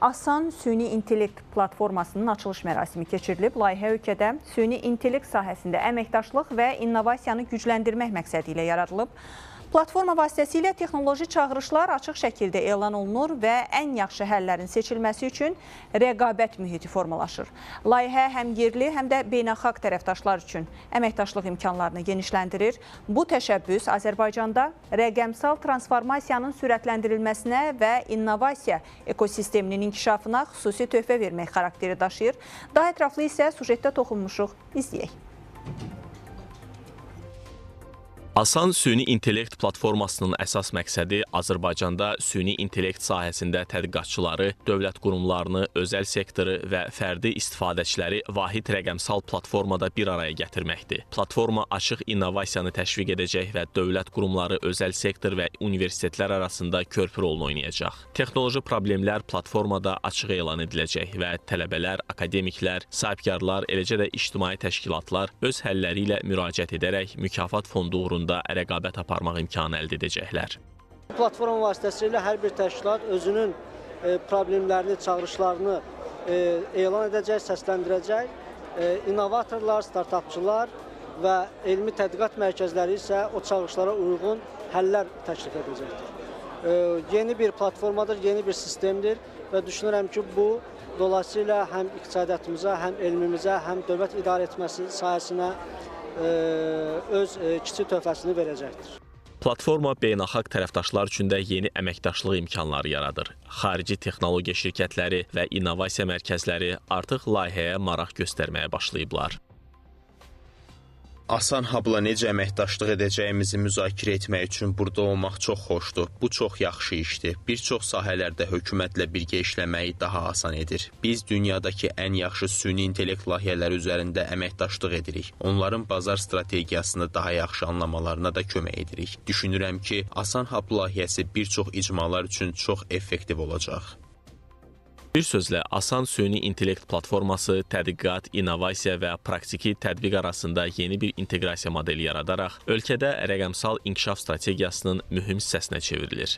Asan Süni İntellekt platformasının açılış mərasimi keçirilib. Layihə ölkədə süni intellekt sahəsində əməkdaşlıq və innovasiyanı gücləndirmək məqsədi ilə yaradılıb. Platforma vasitəsilə texnoloji çağırışlar açıq şəkildə elan olunur və ən yaxşı həllərin seçilməsi üçün rəqabət mühiti formalaşır. Layihə həm yerli, həm də beynəlxalq tərəfdaşlar üçün əməkdaşlıq imkanlarını genişləndirir. Bu təşəbbüs Azərbaycanda rəqəmsal transformasiyanın sürətləndirilməsinə və innovasiya ekosisteminin inkişafına xüsusi töhfə vermək xarakteri daşıyır. Daha ətraflı isə sujetdə toxunmuşuq. İzləyək. Asan Süni İntellekt platformasının əsas məqsədi Azərbaycanda süni intellekt sahəsində tədqiqatçıları, dövlət qurumlarını, özəl sektoru və fərdi istifadəçiləri vahid rəqəmsal platformada bir araya gətirməkdir. Platforma açıq innovasiyanı təşviq edəcək və dövlət qurumları, özəl sektor və universitetlər arasında körpü rolunu oynayacaq. Texnoloji problemlər platformada açıq elan ediləcək və tələbələr, akademiklər, sahibkarlar, eləcə də ictimai təşkilatlar öz həlləri ilə müraciət edərək mükafat fondu uğrunda rəqabət aparmaq imkanı əldə edəcəklər. Platforma vasitəsilə hər bir təşkilat özünün problemlərini, çağırışlarını elan edəcək, səsləndirəcək. İnnovatorlar, startapçılar və elmi tədqiqat mərkəzləri isə o çağırışlara uyğun həllər təklif edəcəkdir. Yeni bir platformadır, yeni bir sistemdir və düşünürəm ki, bu dolayısıyla həm iqtisadiyyatımıza, həm elmimizə, həm dövlət idarə etməsi sahəsinə öz kiçik töhfəsini verəcəkdir. Platforma beynəlxalq tərəfdaşlar üçün də yeni əməkdaşlıq imkanları yaradır. Xarici texnologiya şirkətləri və innovasiya mərkəzləri artıq layihəyə maraq göstərməyə başlayıblar. Asan Hub'la necə əməkdaşlıq edəcəyimizi müzakirə etmək üçün burada olmaq çox xoşdur. Bu çox yaxşı işdir. Bir çox sahələrdə hökumətlə birgə işləməyi daha asan edir. Biz dünyadakı ən yaxşı süni intellekt layihələri üzərində əməkdaşlıq edirik. Onların bazar strategiyasını daha yaxşı anlamalarına da kömək edirik. Düşünürəm ki, Asan Hub layihəsi bir çox icmalar üçün çox effektiv olacaq. Bir sözlə, Asan Süni İntellekt platforması tədqiqat, innovasiya və praktiki tətbiq arasında yeni bir inteqrasiya modeli yaradaraq ölkədə rəqəmsal inkişaf strategiyasının mühüm hissəsinə çevrilir.